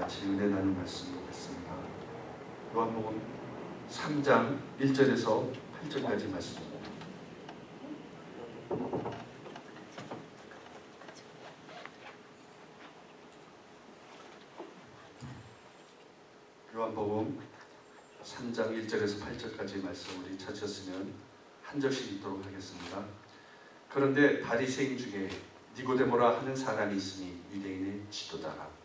같이 은혜 나눈 말씀 보겠습니다. 요한복음 3장 1절에서 8절까지 말씀입니다. 요한복음 3장 1절에서 8절까지 말씀 우리 찾으셨으면 한 절씩 읽도록 하겠습니다. 그런데 바리새인 중에 니고데모라 하는 사람이 있으니 유대인의 지도자라.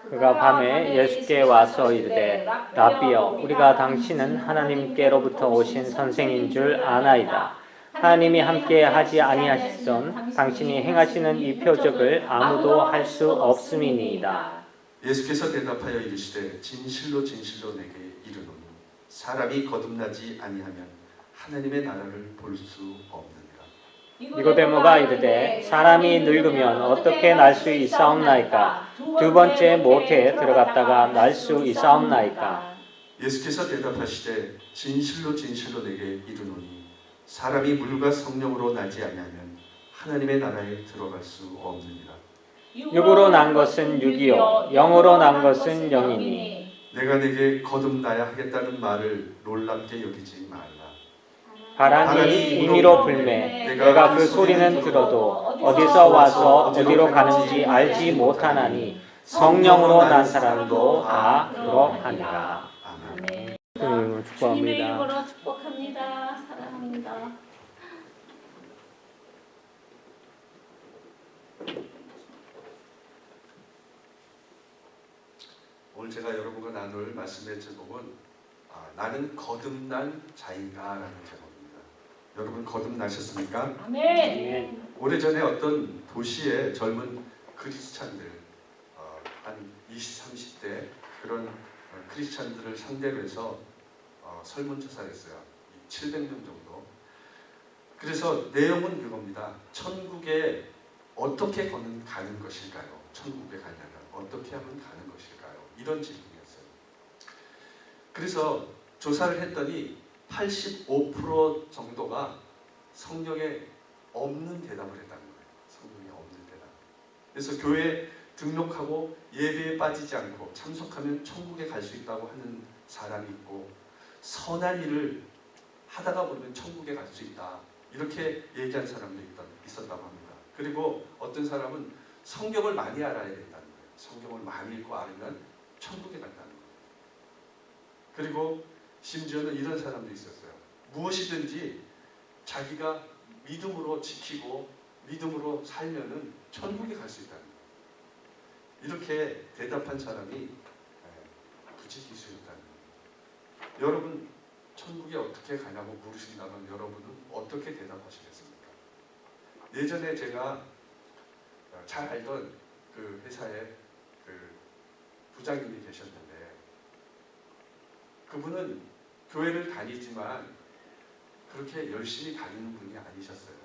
그가 밤에 예수께 와서 이르되 라비여 우리가 당신은 하나님께로부터 오신 선생인 줄 아나이다. 하나님이 함께 하지 아니하시던 당신이 행하시는 이 표적을 아무도 할 수 없음이니이다. 예수께서 대답하여 이르시되 진실로 진실로 내게 이르노니 사람이 거듭나지 아니하면 하나님의 나라를 볼 수 없느니라. 니고데모가 이르되 사람이 늙으면 어떻게 날 수 있사옵나이까? 두 번째 모태에 들어갔다가 날 수 있사옵나이까? 예수께서 대답하시되 진실로 진실로 내게 이르노니 사람이 물과 성령으로 나지 아니하면 하나님의 나라에 들어갈 수 없느니라. 육으로 난 것은 육이요 영으로 난 것은 영이니 내가 내게 거듭나야 하겠다는 말을 놀랍게 여기지 말라. 바람이 임의로 불매 내가 그 소리는 들어도 어디서 와서 어디로 가는지 알지 못하나니 성령으로 난 사람도 다 그러하니라. 아멘. 주님으로 주님의 축복합니다. 이름으로 축복합니다. 사랑합니다. 오늘 제가 여러분과 나눌 말씀의 제목은 나는 거듭난 자인가라는 제목입니다. 여러분 거듭나셨습니까? 아멘. 오래전에 어떤 도시의 젊은 크리스찬들 한 20, 30대 그런 크리스찬들을 상대로 해서 설문조사를 했어요. 700명 정도. 그래서 내용은 그겁니다. 천국에 어떻게 가는 것일까요? 천국에 가려면 어떻게 하면 가는 것일까요? 이런 질문이었어요. 그래서 조사를 했더니 85% 정도가 성경에 없는 대답을 했다는 거예요. 성경에 없는 대답. 그래서 교회에 등록하고 예배에 빠지지 않고 참석하면 천국에 갈 수 있다고 하는 사람이 있고 선한 일을 하다가 보면 천국에 갈 수 있다. 이렇게 얘기한 사람도 있었다고 합니다. 그리고 어떤 사람은 성경을 많이 알아야 된다는 거예요. 성경을 많이 읽고 알으면 천국에 간다는 거예요. 그리고 심지어는 이런 사람도 있었어요. 무엇이든지 자기가 믿음으로 지키고 믿음으로 살면은 천국에 갈 수 있다는 거예요. 이렇게 대답한 사람이 부지기수였다는 거예요. 여러분 천국에 어떻게 가냐고 물으신다면 여러분은 어떻게 대답하시겠습니까? 예전에 제가 잘 알던 그 회사에 그 부장님이 계셨는데 그분은 교회를 다니지만 그렇게 열심히 다니는 분이 아니셨어요.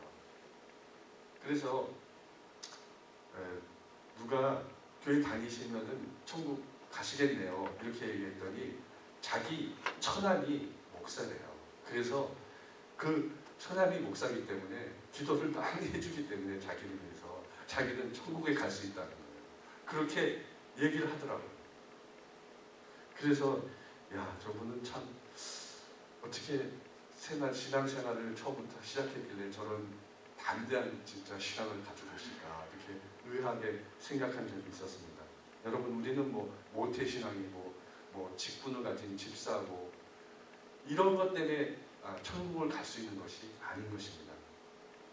그래서 누가 교회 다니시면은 천국 가시겠네요 이렇게 얘기했더니 자기 처남이 목사래요. 그래서 그 처남이 목사이기 때문에 기도를 많이 해주기 때문에 자기를 위해서 자기는 천국에 갈 수 있다는 거예요. 그렇게 얘기를 하더라고요. 그래서 야 저분은 참 어떻게 신앙생활을 처음부터 시작했길래 저런 담대한 진짜 신앙을 가지고 계실까 이렇게 의아하게 생각한 적이 있었습니다. 여러분 우리는 뭐 모태신앙이고 뭐 직분을 가진 집사고 이런 것 때문에 천국을 갈 수 있는 것이 아닌 것입니다.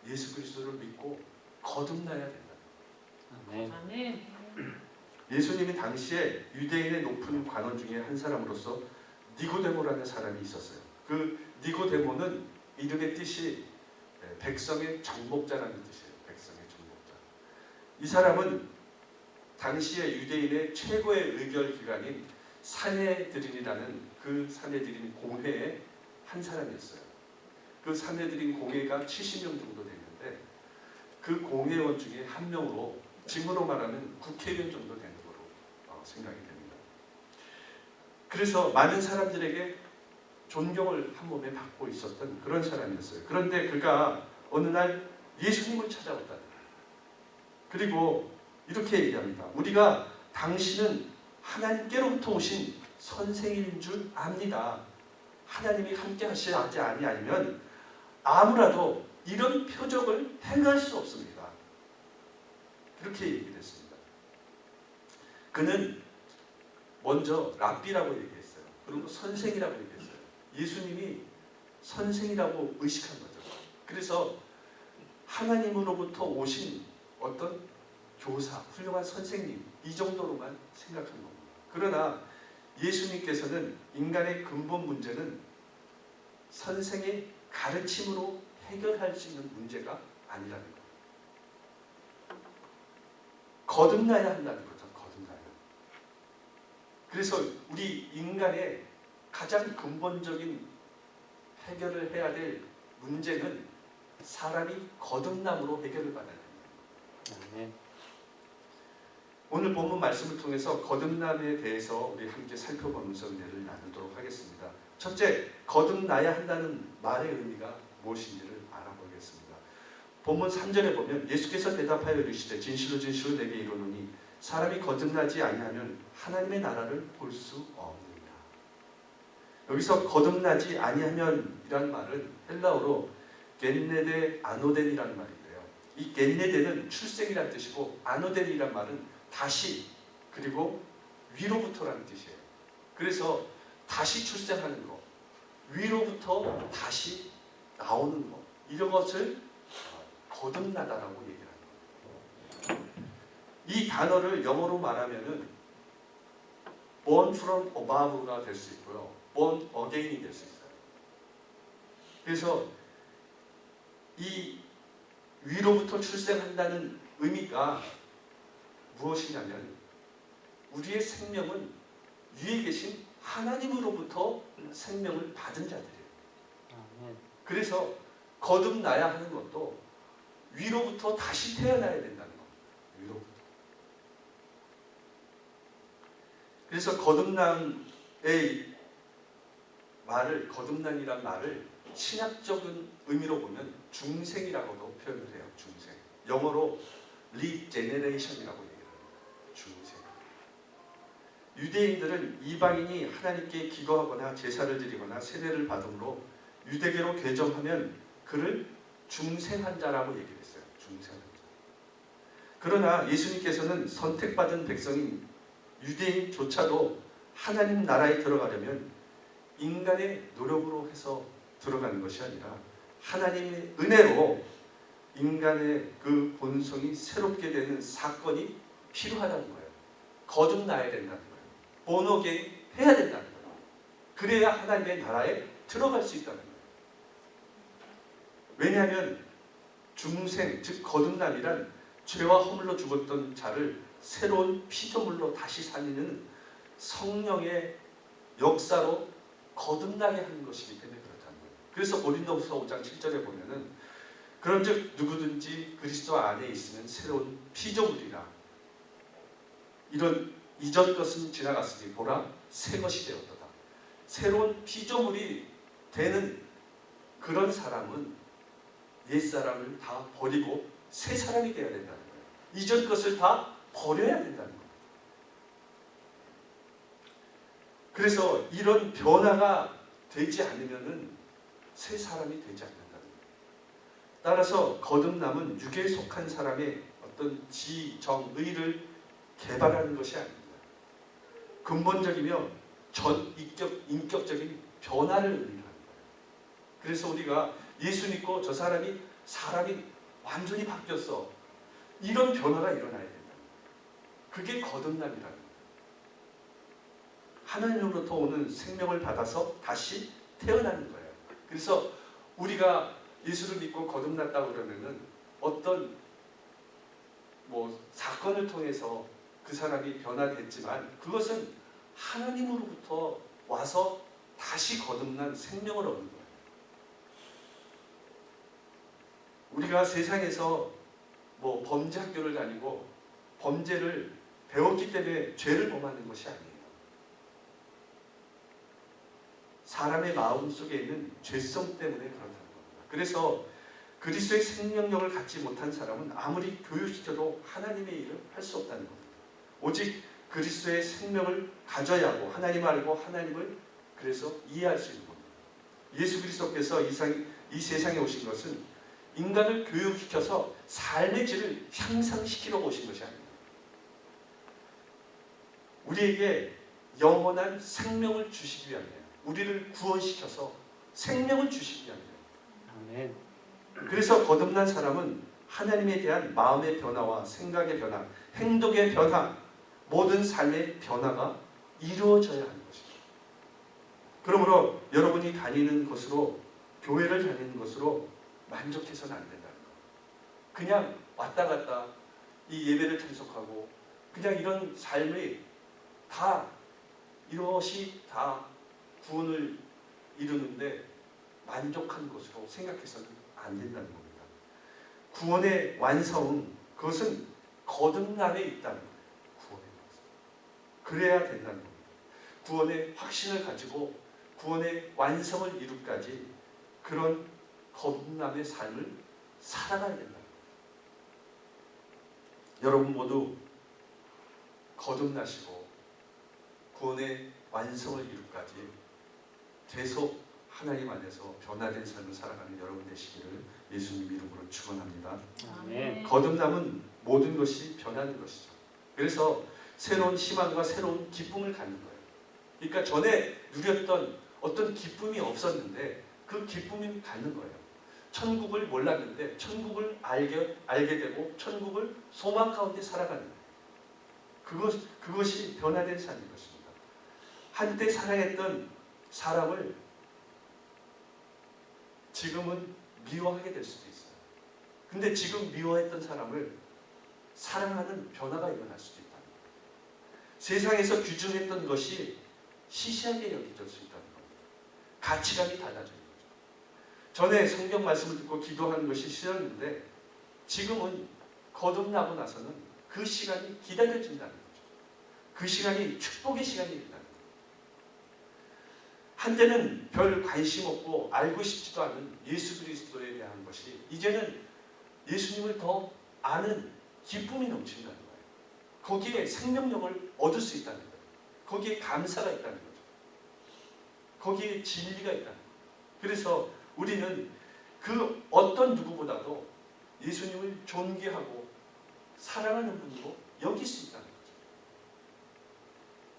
예수 그리스도를 믿고 거듭나야 된다. 아멘. 예수님이 당시에 유대인의 높은 관원 중에 한 사람으로서 니고데모라는 사람이 있었어요. 그 니고데모는 이름의 뜻이 백성의 정복자라는 뜻이에요. 백성의 정복자. 이 사람은 당시에 유대인의 최고의 의결 기관인 산헤드린이라는 그 산헤드린 공회의 한 사람이었어요. 그 산헤드린 공회가 70명 정도 되는데 그 공회원 중에 한 명으로 지금으로 말하면 국회의원 정도 되는 거로 생각이 됩니다. 그래서 많은 사람들에게 존경을 한 몸에 받고 있었던 그런 사람이었어요. 그런데 그가 어느 날 예수님을 찾아왔다는 거예요. 그리고 이렇게 얘기합니다. 우리가 당신은 하나님께로부터 오신 선생인 줄 압니다. 하나님이 함께 하시지 아니하면 아무라도 이런 표적을 행할 수 없습니다. 그렇게 얘기했습니다. 그는 먼저 랍비라고 얘기했어요. 그리고 선생이라고 얘기했어요. 예수님이 선생이라고 의식한 거죠. 그래서 하나님으로부터 오신 어떤 교사, 훌륭한 선생님 이 정도로만 생각한 겁니다. 그러나 예수님께서는 인간의 근본 문제는 선생의 가르침으로 해결할 수 있는 문제가 아니라는 거예요. 거듭나야 한다는 거죠. 거듭나야. 그래서 우리 인간의 가장 근본적인 해결을 해야 될 문제는 사람이 거듭남으로 해결을 받아야 됩니다. 아멘. 오늘 본문 말씀을 통해서 거듭남에 대해서 우리 함께 살펴보면서 은혜를 나누도록 하겠습니다. 첫째, 거듭나야 한다는 말의 의미가 무엇인지를 알아보겠습니다. 본문 3절에 보면 예수께서 대답하여 이르시되 진실로 진실로 내게 이르노니 사람이 거듭나지 아니하면 하나님의 나라를 볼 수 없느니라. 여기서 거듭나지 아니하면이라는 말은 헬라어로 겐네데 아노덴이라는 말인데요. 이 겐네데는 출생이라는 뜻이고 아노덴이라는 말은 다시 그리고 위로부터라는 뜻이에요. 그래서 다시 출생하는 것, 위로부터 다시 나오는 것, 이런 것을 거듭나다라고 얘기를 합니다. 이 단어를 영어로 말하면은 born from above가 될 수 있고요, born again이 될 수 있어요. 그래서 이 위로부터 출생한다는 의미가 무엇이냐면 우리의 생명은 위에 계신 하나님으로부터 생명을 받은 자들이에요. 그래서 거듭나야 하는 것도 위로부터 다시 태어나야 된다는 겁니다. 위로부터. 그래서 거듭남의 말을, 거듭남이란 말을 신학적인 의미로 보면 중생이라고도 표현을 해요. 중생. 영어로 regeneration이라고 얘기해요. 중생. 유대인들은 이방인이 하나님께 기도하거나 제사를 드리거나 세례를 받음으로 유대계로 개종하면 그를 중생한 자라고 얘기를 했어요. 중생한 자. 그러나 예수님께서는 선택받은 백성인 유대인조차도 하나님 나라에 들어가려면 인간의 노력으로 해서 들어가는 것이 아니라 하나님의 은혜로 인간의 그 본성이 새롭게 되는 사건이 필요하다는 거예요. 거듭나야 된다는 거예요. 본어게인 해야 된다는 거예요. 그래야 하나님의 나라에 들어갈 수 있다는 거예요. 왜냐하면 중생, 즉 거듭남이란 죄와 허물로 죽었던 자를 새로운 피조물로 다시 살리는 성령의 역사로 거듭나게 하는 것이기 때문에 그렇다는 거예요. 그래서 고린도후서 5장 7절에 보면은 그런즉 누구든지 그리스도 안에 있으면 새로운 피조물이라. 이런 이전 것은 지나갔으니 보라 새 것이 되었도다. 새로운 피조물이 되는 그런 사람은 옛사람을 다 버리고 새 사람이 되어야 된다는 거예요. 이전 것을 다 버려야 된다는 거예요. 그래서 이런 변화가 되지 않으면은 새 사람이 되지 않는다는 거예요. 따라서 거듭남은 육에 속한 사람의 어떤 지, 정, 의를 개발하는 것이 아닙니다. 근본적이며 인격적인 변화를 의미하는 거예요. 그래서 우리가 예수 믿고 저 사람이 완전히 바뀌었어. 이런 변화가 일어나야 된다. 그게 거듭남이라는 거예요. 하나님으로부터 오는 생명을 받아서 다시 태어나는 거예요. 그래서 우리가 예수를 믿고 거듭났다고 그러면은 어떤 사건을 통해서 그 사람이 변화됐지만 그것은 하나님으로부터 와서 다시 거듭난 생명을 얻는 거예요. 우리가 세상에서 범죄 학교를 다니고 범죄를 배웠기 때문에 죄를 범하는 것이 아니에요. 사람의 마음 속에 있는 죄성 때문에 그렇다는 겁니다. 그래서 그리스도의 생명력을 갖지 못한 사람은 아무리 교육시켜도 하나님의 일을 할 수 없다는 겁니다. 오직 그리스도의 생명을 가져야 하고 하나님 알고 하나님을 그래서 이해할 수 있는 겁니다. 예수 그리스도께서 이 세상에 오신 것은 인간을 교육시켜서 삶의 질을 향상시키러 오신 것이 아닙니다. 우리에게 영원한 생명을 주시기 위함이에요. 우리를 구원시켜서 생명을 주시기 위함이에요. 아멘. 그래서 거듭난 사람은 하나님에 대한 마음의 변화와 생각의 변화, 행동의 변화, 모든 삶의 변화가 이루어져야 하는 것입니다. 그러므로 여러분이 다니는 것으로, 교회를 다니는 것으로 만족해서는 안 된다는 거예요. 그냥 왔다 갔다 이 예배를 참석하고 그냥 이런 삶이 다 이것이 다 구원을 이루는데 만족한 것으로 생각해서는 안 된다는 겁니다. 구원의 완성은 그것은 거듭남에 있다는 거예요. 구원의 완성. 그래야 된다는 겁니다. 구원의 확신을 가지고 구원의 완성을 이루기까지 그런 거듭남의 삶을 살아가야 된다는 겁니다. 여러분 모두 거듭나시고 구원의 완성을 이루기까지 계속 하나님 안에서 변화된 삶을 살아가는 여러분 되시기를 예수님 이름으로 축원합니다. 아멘. 거듭남은 모든 것이 변하는 것이죠. 그래서 새로운 희망과 새로운 기쁨을 갖는 거예요. 그러니까 전에 누렸던 어떤 기쁨이 없었는데 그 기쁨이 갖는 거예요. 천국을 몰랐는데 천국을 알게 되고 천국을 소망 가운데 살아가는 거예요. 그것이 변화된 삶인 것입니다. 한때 사랑했던 사람을 지금은 미워하게 될 수도 있어요. 근데 지금 미워했던 사람을 사랑하는 변화가 일어날 수도 있다. 세상에서 규정했던 것이 시시하게 여겨질 수 있다는 겁니다. 가치관이 달라져요. 전에 성경 말씀을 듣고 기도하는 것이 싫었는데 지금은 거듭나고 나서는 그 시간이 기다려진다는 거죠. 그 시간이 축복의 시간이 된다는 거예요. 한때는 별 관심 없고 알고 싶지도 않은 예수 그리스도에 대한 것이 이제는 예수님을 더 아는 기쁨이 넘친다는 거예요. 거기에 생명력을 얻을 수 있다는 거예요. 거기에 감사가 있다는 거죠. 거기에 진리가 있다는 거예요. 그래서 우리는 그 어떤 누구보다도 예수님을 존귀하고 사랑하는 분으로 여길 수 있다는 거죠.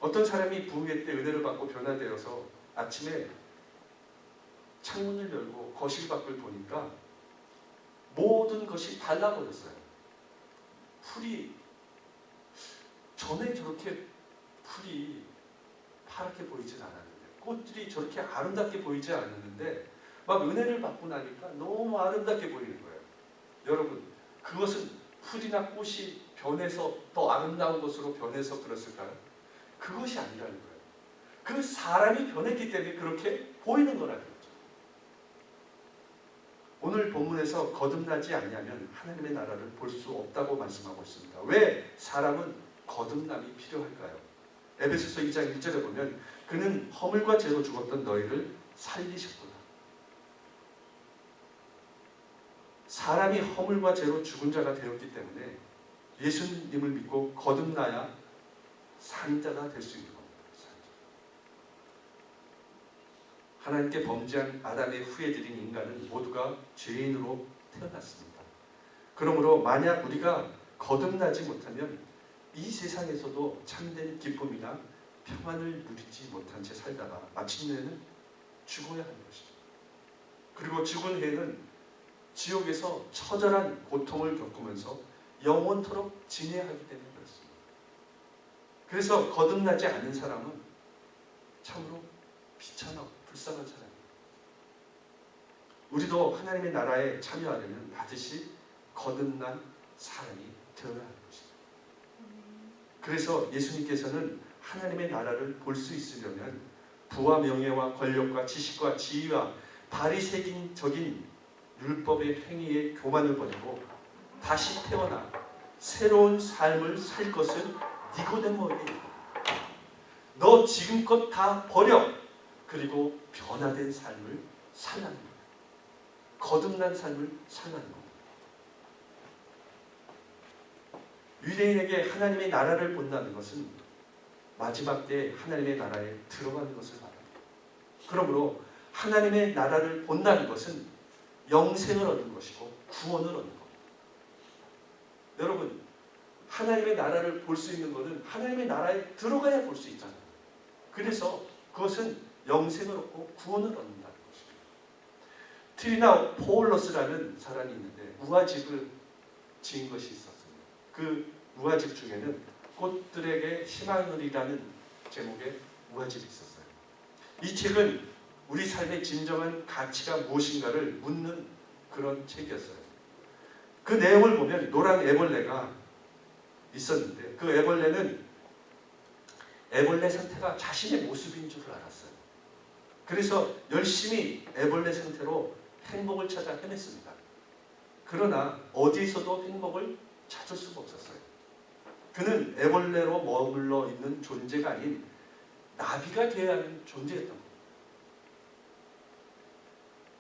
어떤 사람이 부흥회 때 은혜를 받고 변화되어서 아침에 창문을 열고 거실 밖을 보니까 모든 것이 달라버렸어요. 풀이 전에 저렇게 풀이 파랗게 보이진 않았는데 꽃들이 저렇게 아름답게 보이지 않았는데 막 은혜를 받고 나니까 너무 아름답게 보이는 거예요. 여러분 그것은 풀이나 꽃이 변해서 더 아름다운 것으로 변해서 그랬을까요? 그것이 아니라는 거예요. 그 사람이 변했기 때문에 그렇게 보이는 거라는 거죠. 오늘 본문에서 거듭나지 않냐면 하나님의 나라를 볼 수 없다고 말씀하고 있습니다. 왜 사람은 거듭남이 필요할까요? 에베소서 2장 1절에 보면 그는 허물과 죄로 죽었던 너희를 살리셨구나. 사람이 허물과 죄로 죽은 자가 되었기 때문에 예수님을 믿고 거듭나야 산자가 될 수 있는 겁니다. 하나님께 범죄한 아담의 후예들인 인간은 모두가 죄인으로 태어났습니다. 그러므로 만약 우리가 거듭나지 못하면 이 세상에서도 참된 기쁨이나 평안을 누리지 못한 채 살다가 마침내는 죽어야 하는 것입니다. 그리고 죽은 해는 지옥에서 처절한 고통을 겪으면서 영원토록 지내야 하기 때문에 그렇습니다. 그래서 거듭나지 않는 사람은 참으로 비참하고 불쌍한 사람입니다. 우리도 하나님의 나라에 참여하려면 반드시 거듭난 사람이 되어야 하는 것입니다. 그래서 예수님께서는 하나님의 나라를 볼 수 있으려면 부와 명예와 권력과 지식과 지위와 바리새인적인 율법의 행위의 교만을 버리고 다시 태어나 새로운 삶을 살 것을 니고데모에게 너 지금껏 다 버려. 그리고 변화된 삶을 살라는 거예요. 거듭난 삶을 살라는 겁니다. 유대인에게 하나님의 나라를 본다는 것은 마지막 때에 하나님의 나라에 들어가는 것을 말합니다. 그러므로 하나님의 나라를 본다는 것은 영생을 얻는 것이고 구원을 얻는 겁니다. 여러분, 하나님의 나라를 볼 수 있는 것은 하나님의 나라에 들어가야 볼 수 있잖아요. 그래서 그것은 영생을 얻고 구원을 얻는다는 것입니다. 트리나 포울러스라는 사람이 있는데 우화집을 지은 것이 있었습니다. 그 우화집 중에는 꽃들에게 희망을이라는 제목의 우화집이 있었어요. 이 책은 우리 삶의 진정한 가치가 무엇인가를 묻는 그런 책이었어요. 그 내용을 보면 노란 애벌레가 있었는데 그 애벌레는 애벌레 상태가 자신의 모습인 줄 알았어요. 그래서 열심히 애벌레 상태로 행복을 찾아 헤맸습니다. 그러나 어디서도 행복을 찾을 수가 없었어요. 그는 애벌레로 머물러 있는 존재가 아닌 나비가 되어야 하는 존재였던 겁니다.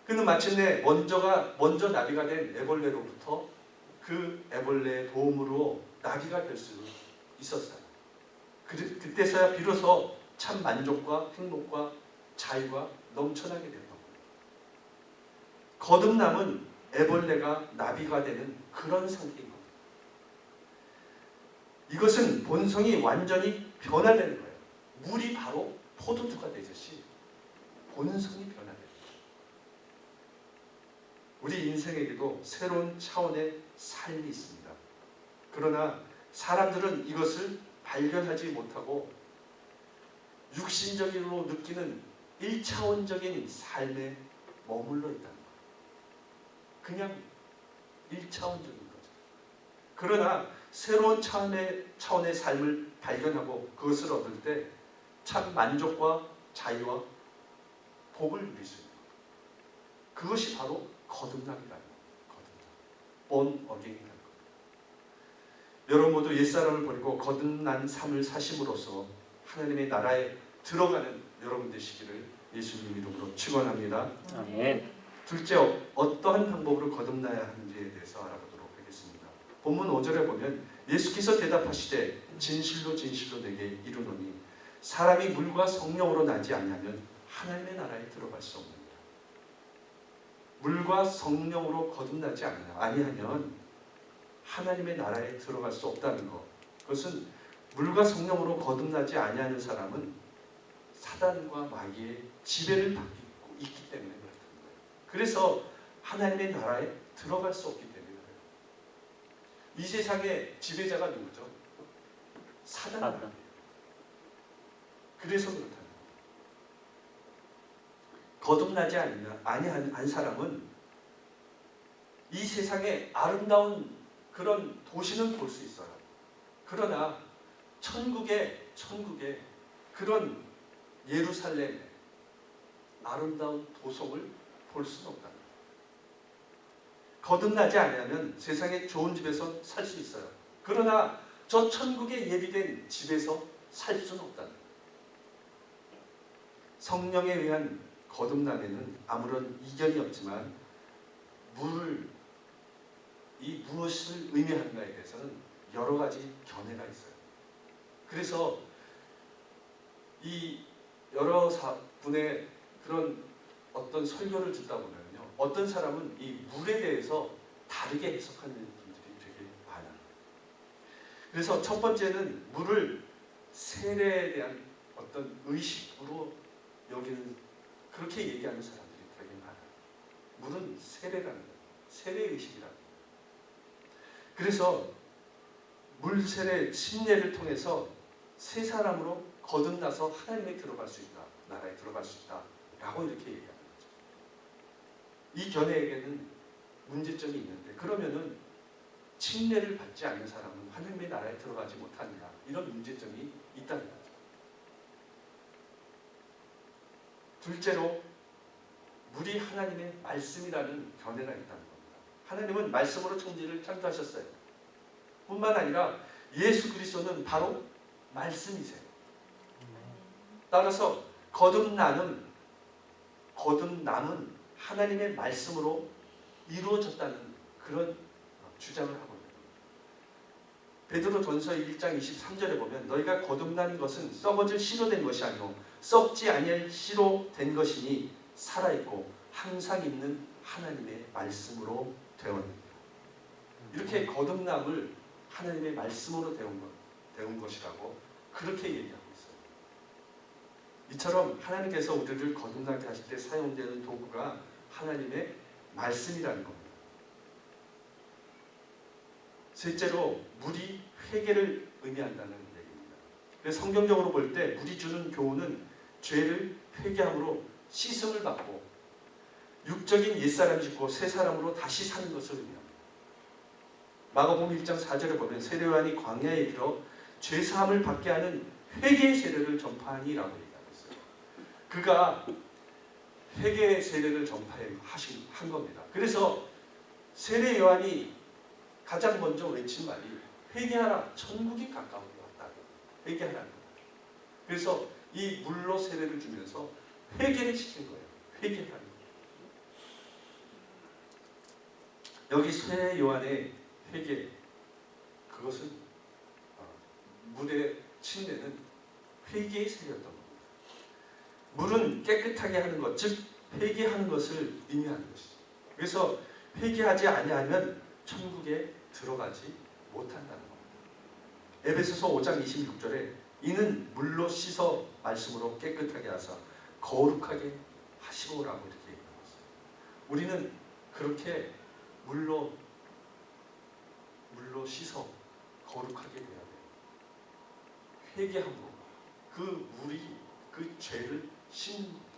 그는 마침내 먼저 나비가 된 애벌레로부터 그 애벌레의 도움으로 나비가 될 수 있었어요. 그때서야 비로소 참 만족과 행복과 자유가 넘쳐나게 됐던 겁니다. 거듭남은 애벌레가 나비가 되는 그런 상태인 겁니다. 이것은 본성이 완전히 변화되는 거예요. 물이 바로 포도주가 되듯이 본성이 변화돼요. 우리 인생에게도 새로운 차원의 삶이 있습니다. 그러나 사람들은 이것을 발견하지 못하고 육신적으로 느끼는 1차원적인 삶에 머물러 있다는 거예요. 그냥 1차원적인 거죠. 그러나 새로운 차원의 삶을 발견하고 그것을 얻을 때 참 만족과 자유와 복을 누릴 수 있는 거예요. 그것이 바로 거듭남이라는 거예요. born again이라는 거예요. 여러분 모두 옛사람을 버리고 거듭난 삶을 사심으로써 하나님의 나라에 들어가는 여러분 되시기를 예수님 이름으로 축원합니다. 아멘. 둘째, 어떠한 방법으로 거듭나야 하는지에 대해서 알아보도록 하겠습니다. 본문 5절에 보면 예수께서 대답하시되 진실로 진실로 내게 이르노니 사람이 물과 성령으로 나지 아니하면 하나님의 나라에 들어갈 수 없느니라. 물과 성령으로 거듭나지 아니하면 하나님의 나라에 들어갈 수 없다는 것. 그것은 물과 성령으로 거듭나지 아니하는 사람은 사단과 마귀의 지배를 받고 있기 때문에 그렇다는 거예요. 그래서 하나님의 나라에 들어갈 수 없기 때문에 그래요. 이 세상의 지배자가 누구죠? 사단. 그래서 그렇다는 거예요. 거듭나지 아니한 사람은 이 세상의 아름다운 그런 도시는 볼 수 있어요. 그러나 천국의 그런 예루살렘 아름다운 도성을 볼 수는 없다. 거듭나지 않으면 세상의 좋은 집에서 살 수 있어요. 그러나 저 천국에 예비된 집에서 살 수는 없다. 성령에 의한 거듭남에는 아무런 이견이 없지만 이 무엇을 의미하는가에 대해서는 여러 가지 견해가 있어요. 그래서 이 여러 분의 그런 어떤 설교를 듣다 보면요, 어떤 사람은 이 물에 대해서 다르게 해석하는 분들이 되게 많아요. 그래서 첫 번째는 물을 세례에 대한 어떤 의식으로 여기는 그렇게 얘기하는 사람들이 되게 많아요. 물은 세례라는 거예요. 세례의식이라는 거예요. 그래서 물세례 침례를 통해서 새 사람으로 거듭나서 하나님에 들어갈 수 있다. 나라에 들어갈 수 있다. 라고 이렇게 얘기하는 거죠. 이 견해에게는 문제점이 있는데 그러면은 침례를 받지 않는 사람은 하나님의 나라에 들어가지 못하느냐 이런 문제점이 있다는 거죠. 둘째로 물이 하나님의 말씀이라는 견해가 있다는 겁니다. 하나님은 말씀으로 천지를 창조하셨어요. 뿐만 아니라 예수 그리스도는 바로 말씀이세요. 따라서 거듭남은 하나님의 말씀으로 이루어졌다는 그런 주장을 하고 있는 겁니다. 베드로전서 1장 23절에 보면 너희가 거듭난 것은 썩어질 씨로 된 것이 아니오 썩지 아니할 씨로 된 것이니 살아있고 항상 있는 하나님의 말씀으로 되었느니라. 이렇게 거듭남을 하나님의 말씀으로 되온 것이라고 그렇게 얘기하고 있어요. 이처럼 하나님께서 우리를 거듭나게 하실 때 사용되는 도구가 하나님의 말씀이라는 겁니다. 셋째로 물이 회개를 의미한다는 얘기입니다. 그래서 성경적으로 볼 때 물이 주는 교훈은 죄를 회개함으로 씻음을 받고 육적인 옛사람이 죽고 새 사람으로 다시 사는 것을 의미합니다. 마가복음 1장 4절에 보면 세례요한이 광야에 이르러 죄사함을 받게 하는 회개의 세례를 전파하니라고 얘기하고 있어요. 그가 회개의 세례를 전파한 겁니다. 그래서 세례요한이 가장 먼저 외친 말이 회개하라 천국이 가까이 왔다. 회개하라는 거예요. 그래서 이 물로 세례를 주면서 회개를 시킨 거예요. 회개하라는 거예요. 여기 세례요한의 회개, 그것은 물에 침례는 회개의 세례였던 겁니다. 물은 깨끗하게 하는 것, 즉 회개하는 것을 의미하는 것이죠. 그래서 회개하지 아니하면 천국에 들어가지 못한다는 겁니다. 에베소서 5장 26절에 이는 물로 씻어 말씀으로 깨끗하게 하사 거룩하게 하시고라고 이렇게 얘기하고 있어요. 우리는 그렇게 물로 씻어 거룩하게 돼야 돼요. 회개함으로 그 물이 그 죄를 씻는 겁니다.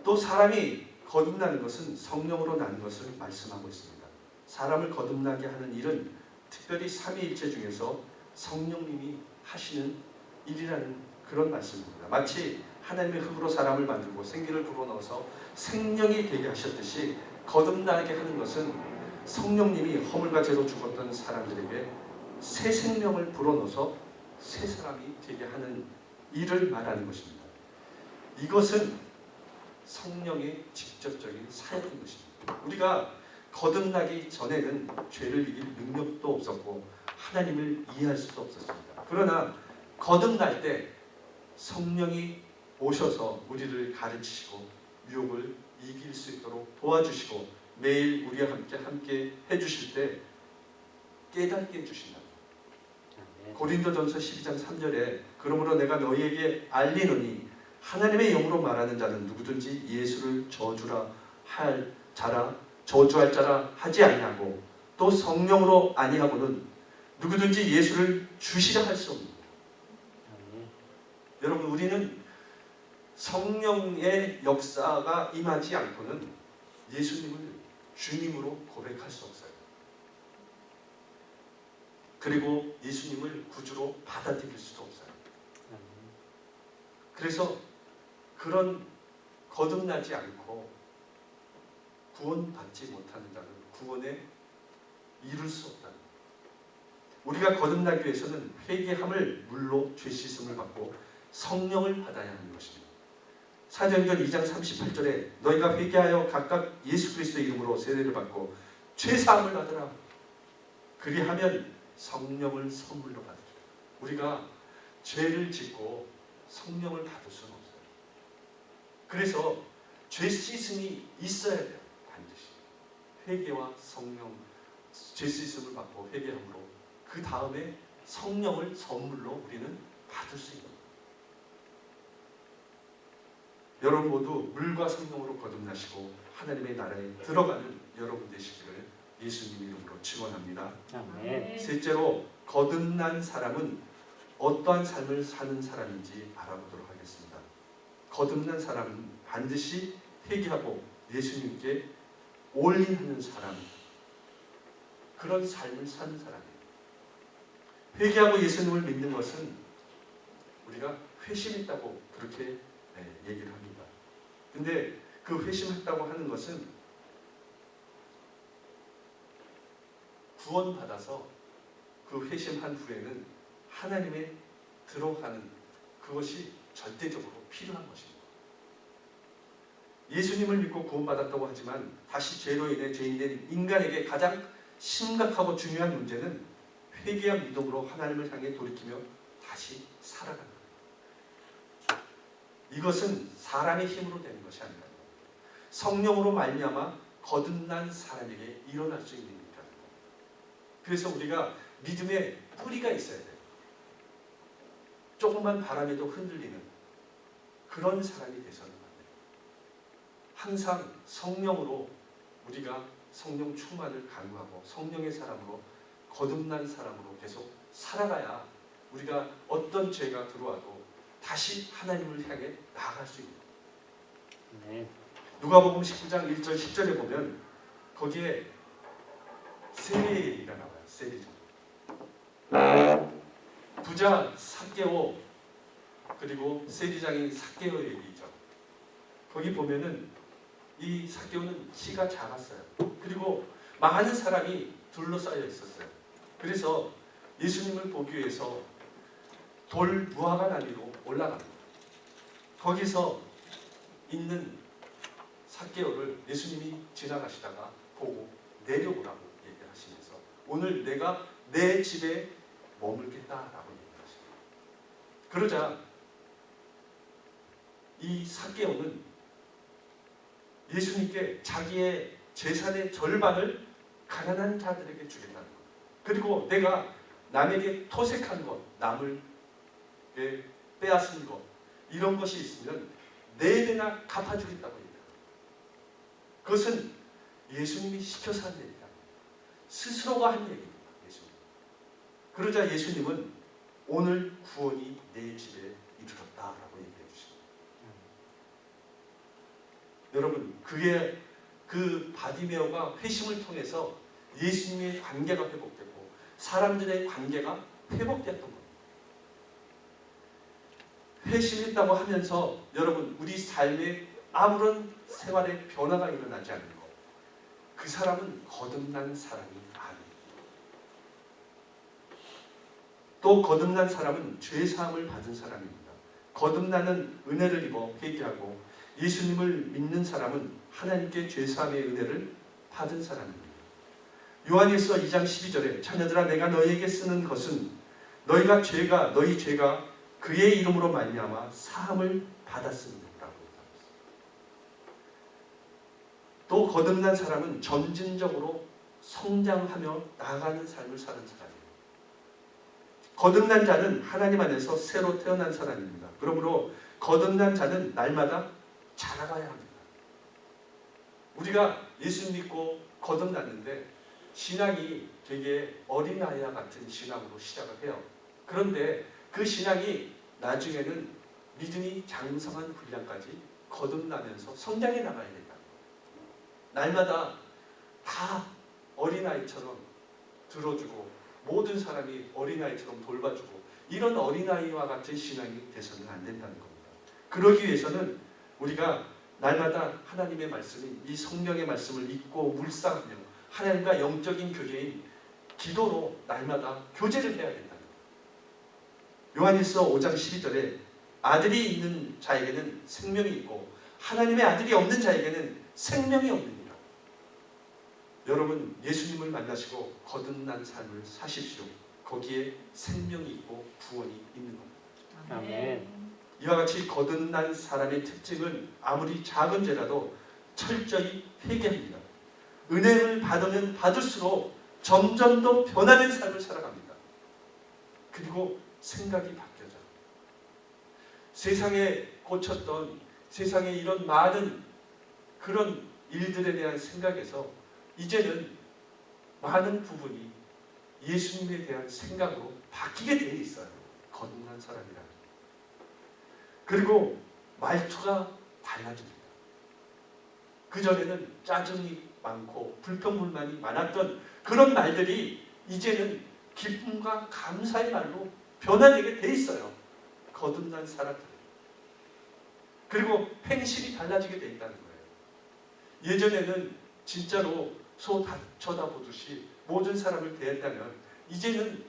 또 사람이 거듭나는 것은 성령으로 나는 것을 말씀하고 있습니다. 사람을 거듭나게 하는 일은 특별히 삼위일체 중에서 성령님이 하시는 일이라는 그런 말씀입니다. 마치 하나님의 흙으로 사람을 만들고 생기를 불어넣어서 생명이 되게 하셨듯이 거듭나게 하는 것은 성령님이 허물과 죄로 죽었던 사람들에게 새 생명을 불어넣어서 새 사람이 되게 하는 일을 말하는 것입니다. 이것은 성령의 직접적인 사역인 것입니다. 우리가 거듭나기 전에는 죄를 이길 능력도 없었고 하나님을 이해할 수도 없었습니다. 그러나 거듭날 때 성령이 오셔서 우리를 가르치시고 유혹을 이길 수 있도록 도와주시고 매일 우리와 함께 해주실 때 깨닫게 해주신다. 고린도전서 12장 3절에 그러므로 내가 너희에게 알리노니 하나님의 영으로 말하는 자는 누구든지 예수를 저주할 자라 하지 아니하고 또 성령으로 아니하고는 누구든지 예수를 주시라 할 수 없습니다. 여러분, 우리는 성령의 역사가 임하지 않고는 예수님을 주님으로 고백할 수 없어요. 그리고 예수님을 구주로 받아들일 수도 없어요. 그래서 그런 거듭나지 않고 구원받지 못하는 자는 구원에 이룰 수 없다는 거예요. 우리가 거듭나기 위해서는 회개함을 물로 죄 씻음을 받고 성령을 받아야 하는 것입니다. 사도행전 2장 38절에 너희가 회개하여 각각 예수 그리스도의 이름으로 세례를 받고 죄 사함을 받으라. 그리하면 성령을 선물로 받으라. 우리가 죄를 짓고 성령을 받을 수는 없어요. 그래서 죄 씻음이 있어야 돼요. 반드시 회개와 성령 죄 씻음을 받고 회개함으로 그 다음에 성령을 선물로 우리는 받을 수 있는. 여러분 모두 물과 성령으로 거듭나시고 하나님의 나라에 들어가는 여러분 되시기를 예수님 이름으로 축원합니다. 아멘. 셋째로 거듭난 사람은 어떠한 삶을 사는 사람인지 알아보도록 하겠습니다. 거듭난 사람은 반드시 회개하고 예수님께 올인하는 사람, 그런 삶을 사는 사람이에요. 회개하고 예수님을 믿는 것은 우리가 회심했다고 그렇게 얘기를 합니다. 근데 그 회심했다고 하는 것은 구원받아서 그 회심한 후에는 하나님에 들어가는 그것이 절대적으로 필요한 것입니다. 예수님을 믿고 구원받았다고 하지만 다시 죄로 인해 죄인된 인간에게 가장 심각하고 중요한 문제는 회개한 믿음으로 하나님을 향해 돌이키며 다시 살아가는 거예요. 이것은 사람의 힘으로 되는 것이 아니라 성령으로 말미암아 거듭난 사람에게 일어날 수 있는 일이라는 거예요. 그래서 우리가 믿음의 뿌리가 있어야 돼요. 조금만 바람에도 흔들리는 그런 사람이 돼서는 안 돼요. 항상 성령으로 우리가 성령 충만을 강구하고 성령의 사람으로 거듭난 사람으로 계속 살아가야 우리가 어떤 죄가 들어와도 다시 하나님을 향해 나아갈 수 있는 거예요. 네. 누가복음 19장 1절 10절에 보면 거기에 세리의 얘기가 나와요. 세리죠. 부자 삭개오 그리고 세리장인 삭개오의 얘기죠. 거기 보면은 이 삭개오는 키가 작았어요. 그리고 많은 사람이 둘러싸여 있었어요. 그래서 예수님을 보기 위해서 돌 무화과 나무로 올라갑니다. 거기서 있는 삭개오를 예수님이 지나가시다가 보고 내려오라고 얘기를 하시면서 오늘 내가 내 집에 머물겠다라고 얘기를 하십니다. 그러자 이 삭개오는 예수님께 자기의 재산의 절반을 가난한 자들에게 주겠다는 것. 그리고 내가 남에게 토색한 것, 남을 빼앗은 것 이런 것이 있으면 4배나 갚아주겠다고 얘기합니다. 그것은 예수님이 시켜서 한 얘기가 아니에요. 스스로가 한 얘기입니다. 예수님. 그러자 예수님은 오늘 구원이 내 집에 이르렀다라고 얘기해 주십니다. 여러분 그의 그 바디메오가 회심을 통해서 예수님의 관계가 회복되고 사람들의 관계가 회복됐던 겁니다. 회심했다고 하면서 여러분 우리 삶에 아무런 생활에 변화가 일어나지 않는 것, 그 사람은 거듭난 사람이 아니에요. 또 거듭난 사람은 죄사함을 받은 사람입니다. 거듭나는 은혜를 입어 회개하고 예수님을 믿는 사람은 하나님께 죄사함의 은혜를 받은 사람입니다. 요한일서 2장 12절에 자녀들아 내가 너희에게 쓰는 것은 너희 죄가 그의 이름으로 말미암아 사함을 받았음이라고 얘기합니다. 또 거듭난 사람은 점진적으로 성장하며 나아가는 삶을 사는 사람이에요. 거듭난 자는 하나님 안에서 새로 태어난 사람입니다. 그러므로 거듭난 자는 날마다 자라가야 합니다. 우리가 예수 믿고 거듭났는데 신앙이 되게 어린아이와 같은 신앙으로 시작을 해요. 그런데 그 신앙이 나중에는 믿음이 장성한 분량까지 거듭나면서 성장해 나가야 된다. 날마다 다 어린아이처럼 들어주고 모든 사람이 어린아이처럼 돌봐주고 이런 어린아이와 같은 신앙이 돼서는 안 된다는 겁니다. 그러기 위해서는 우리가 날마다 하나님의 말씀인 이 성령의 말씀을 읽고 묵상하며 하나님과 영적인 교제인 기도로 날마다 교제를 해야 된다는 거예요. 요한일서 5장 12절에 아들이 있는 자에게는 생명이 있고 하나님의 아들이 없는 자에게는 생명이 없느니라. 여러분 예수님을 만나시고 거듭난 삶을 사십시오. 거기에 생명이 있고 구원이 있는 겁니다. 아멘. 이와 같이 거듭난 사람의 특징은 아무리 작은 죄라도 철저히 회개합니다. 은혜를 받으면 받을수록 점점 더 변화된 삶을 살아갑니다. 그리고 생각이 바뀌어져요. 세상에 꽂혔던 세상에 이런 많은 그런 일들에 대한 생각에서 이제는 많은 부분이 예수님에 대한 생각으로 바뀌게 되어 있어요. 거듭난 사람이라. 그리고 말투가 달라집니다. 그전에는 짜증이 많고 불평불만이 많았던 그런 말들이 이제는 기쁨과 감사의 말로 변화되게 돼 있어요. 거듭난 사람들. 그리고 행실이 달라지게 돼 있다는 거예요. 예전에는 진짜로 소 쳐다보듯이 모든 사람을 대했다면 이제는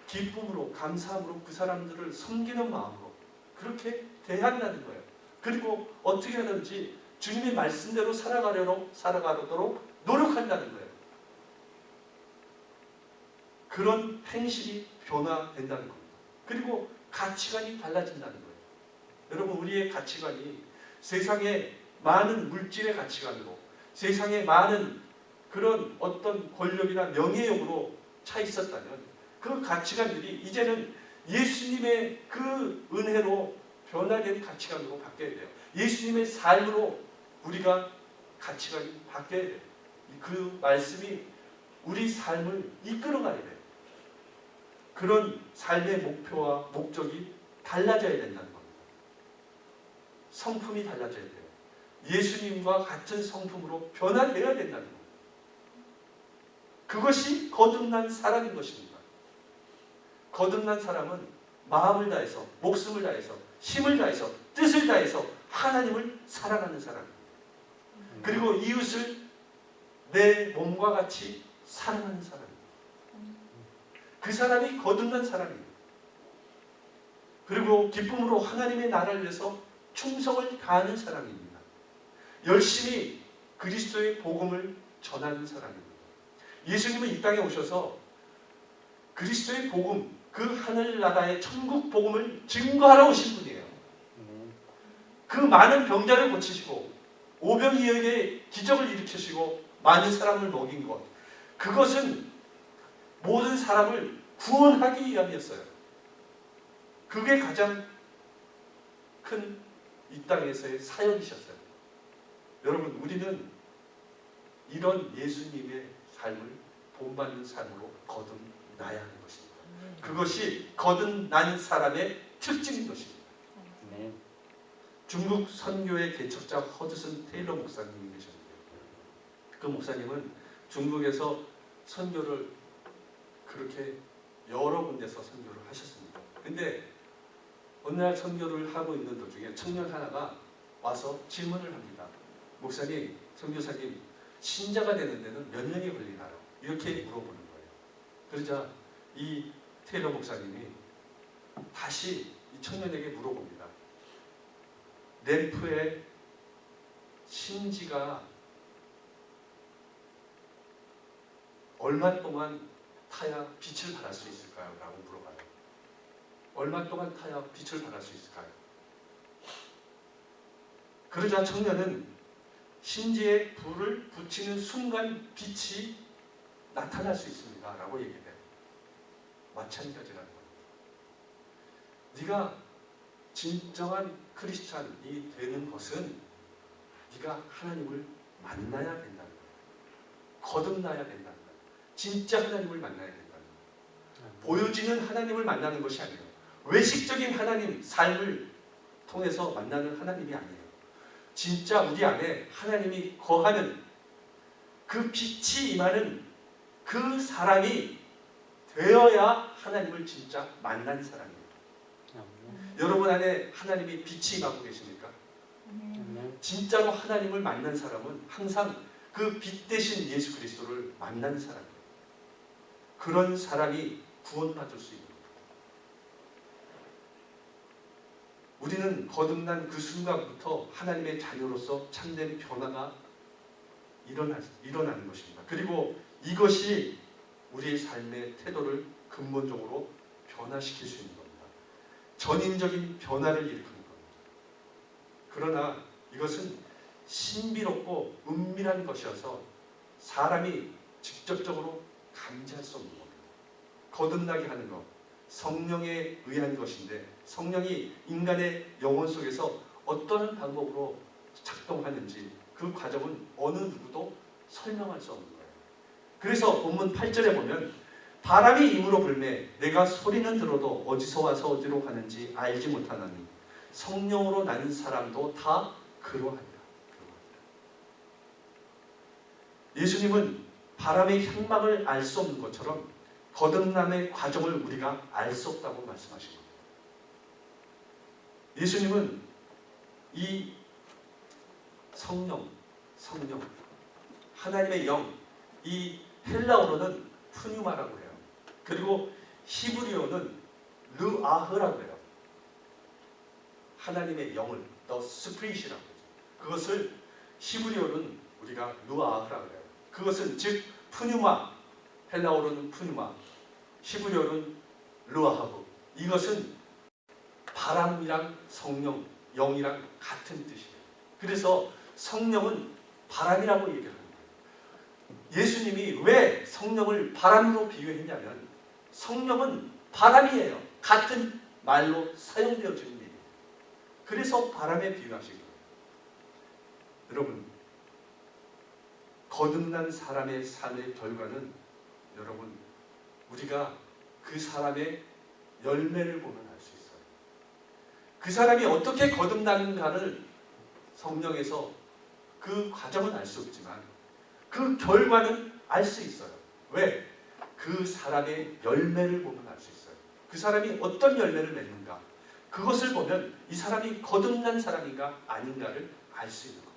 기쁨으로 감사함으로 그 사람들을 섬기는 마음으로 그렇게 대한다는 거예요. 그리고 어떻게 하든지 주님의 말씀대로 살아가도록 노력한다는 거예요. 그런 행실이 변화된다는 겁니다. 그리고 가치관이 달라진다는 거예요. 여러분, 우리의 가치관이 세상의 많은 물질의 가치관으로, 세상의 많은 그런 어떤 권력이나 명예욕으로 차 있었다면 그 가치관들이 이제는 예수님의 그 은혜로 변화된 가치관으로 바뀌어야 돼요. 예수님의 삶으로 우리가 가치관이 바뀌어야 돼요. 그 말씀이 우리 삶을 이끌어가야 돼요. 그런 삶의 목표와 목적이 달라져야 된다는 겁니다. 성품이 달라져야 돼요. 예수님과 같은 성품으로 변화되어야 된다는 겁니다. 그것이 거듭난 사람인 것입니다. 거듭난 사람은 마음을 다해서, 목숨을 다해서, 힘을 다해서, 뜻을 다해서 하나님을 사랑하는 사람입니다. 그리고 이웃을 내 몸과 같이 사랑하는 사람입니다. 그 사람이 거듭난 사람입니다. 그리고 기쁨으로 하나님의 나라를 위해서 충성을 다하는 사람입니다. 열심히 그리스도의 복음을 전하는 사람입니다. 예수님은 이 땅에 오셔서 그리스도의 복음, 그 하늘나라의 천국 복음을 증거하러 오신 분이에요. 그 많은 병자를 고치시고 오병이어에게 기적을 일으키시고 많은 사람을 먹인 것, 그것은 모든 사람을 구원하기 위함이었어요. 그게 가장 큰 이 땅에서의 사역이셨어요. 여러분, 우리는 이런 예수님의 삶을 본받는 삶으로 거듭나야 하는 것입니다. 그것이 거듭난 사람의 특징인 것입니다. 중국 선교의 개척자 허드슨 테일러 목사님이 계셨는데, 그 목사님은 중국에서 선교를 그렇게 여러 군데서 선교를 하셨습니다. 근데 어느 날 선교를 하고 있는 도중에 청년 하나가 와서 질문을 합니다. 목사님, 선교사님, 신자가 되는 데는 몇 년이 걸리나요? 이렇게 물어보는 거예요. 그러자 이 테일러 목사님이 다시 이 청년에게 물어봅니다. 램프의 심지가 얼마 동안 타야 빛을 발할 수 있을까요? 라고 물어봐요. 얼마 동안 타야 빛을 발할 수 있을까요? 그러자 청년은 심지에 불을 붙이는 순간 빛이 나타날 수 있습니다. 라고 얘기해요. 마찬가지라는 겁니다. 네가 진정한 크리스찬이 되는 것은 네가 하나님을 만나야 된다는 거예요. 거듭나야 된다는 거예요. 진짜 하나님을 만나야 된다는 거예요. 보여지는 하나님을 만나는 것이 아니에요. 외식적인 하나님, 삶을 통해서 만나는 하나님이 아니에요. 진짜 우리 안에 하나님이 거하는 그 빛이 임하는 그 사람이 되어야 하나님을 진짜 만난 사람이에요. 여러분 안에 하나님이 빛이 임하고 계십니까? 진짜로 하나님을 만난 사람은 항상 그 빛 대신 예수 그리스도를 만난 사람이에요. 그런 사람이 구원받을 수 있는 거예요. 우리는 거듭난 그 순간부터 하나님의 자녀로서 참된 변화가 일어나는 것입니다. 그리고 이것이 우리의 삶의 태도를 근본적으로 변화시킬 수 있는 겁니다. 전인적인 변화를 일으키는 겁니다. 그러나 이것은 신비롭고 은밀한 것이어서 사람이 직접적으로 감지할 수 없는 겁니다. 거듭나게 하는 것, 성령에 의한 것인데 성령이 인간의 영혼 속에서 어떤 방법으로 작동하는지 그 과정은 어느 누구도 설명할 수 없는 거예요. 그래서 본문 8절에 보면 바람이 임으로 불매 내가 소리는 들어도 어디서 와서 어디로 가는지 알지 못하나니 성령으로 나는 사람도 다 그러하니라. 예수님은 바람의 향막을 알 수 없는 것처럼 거듭남의 과정을 우리가 알 수 없다고 말씀하신 겁니다. 예수님은 이 성령, 하나님의 영, 이 헬라어로는 푸뉴마라고 해요. 그리고 히브리어는 르아흐라고 해요. 하나님의 영을 The Spirit이라고 해요. 그것을 히브리어는 우리가 르아흐라고 해요. 그것은 즉 푸뉴마, 헬라어로는 푸뉴마, 히브리어는 르아하브. 이것은 바람이랑 성령, 영이랑 같은 뜻이에요. 그래서 성령은 바람이라고 얘기를 합니다. 예수님이 왜 성령을 바람으로 비유했냐면 성령은 바람이에요. 같은 말로 사용되어지는 일이에요. 그래서 바람에 비유하신 거예요. 여러분, 거듭난 사람의 삶의 결과는 여러분, 우리가 그 사람의 열매를 보면 알 수 있어요. 그 사람이 어떻게 거듭나는가를 성령에서 그 과정은 알 수 없지만 그 결과는 알 수 있어요. 왜? 그 사람의 열매를 보면 알 수 있어요. 그 사람이 어떤 열매를 맺는가, 그것을 보면 이 사람이 거듭난 사람인가 아닌가를 알 수 있는 겁니다.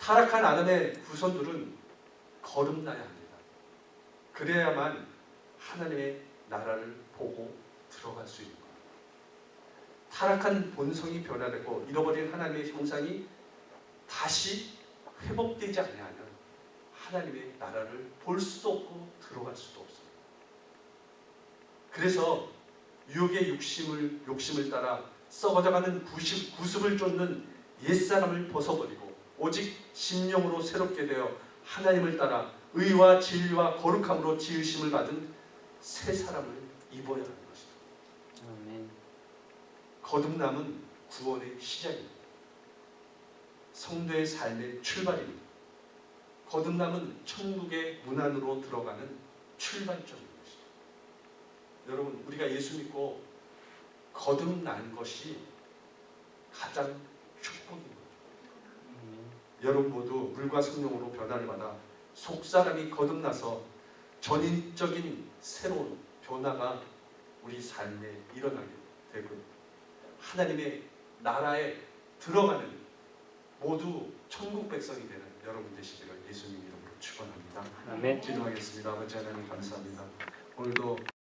타락한 아담의 후손들은 거듭나야 합니다. 그래야만 하나님의 나라를 보고 들어갈 수 있는 겁니다. 타락한 본성이 변화되고 잃어버린 하나님의 형상이 다시 회복되지 않으면 하나님의 나라를 볼 수도 없고 들어갈 수도 없습니다. 그래서 유혹의 욕심을 따라 썩어져가는 구습을 쫓는 옛사람을 벗어버리고 오직 심령으로 새롭게 되어 하나님을 따라 의와 진리와 거룩함으로 지으심을 받은 새 사람을 입어야 하는 것이다. 아멘. 거듭남은 구원의 시작입니다. 성도의 삶의 출발입니다. 거듭남은 천국의 문 안으로 들어가는 출발점인 것이다. 여러분, 우리가 예수 믿고 거듭난 것이 가장 축복입니다. 여러분 모두 물과 성령으로 변화를 받아 속사람이 거듭나서 전인적인 새로운 변화가 우리 삶에 일어나게 되고 하나님의 나라에 들어가는 모두 천국 백성이 되는 여러분 되시기를 예수님 이름으로 축원합니다. 아멘. 기도하겠습니다. 아버지 하나님 감사합니다. 오늘도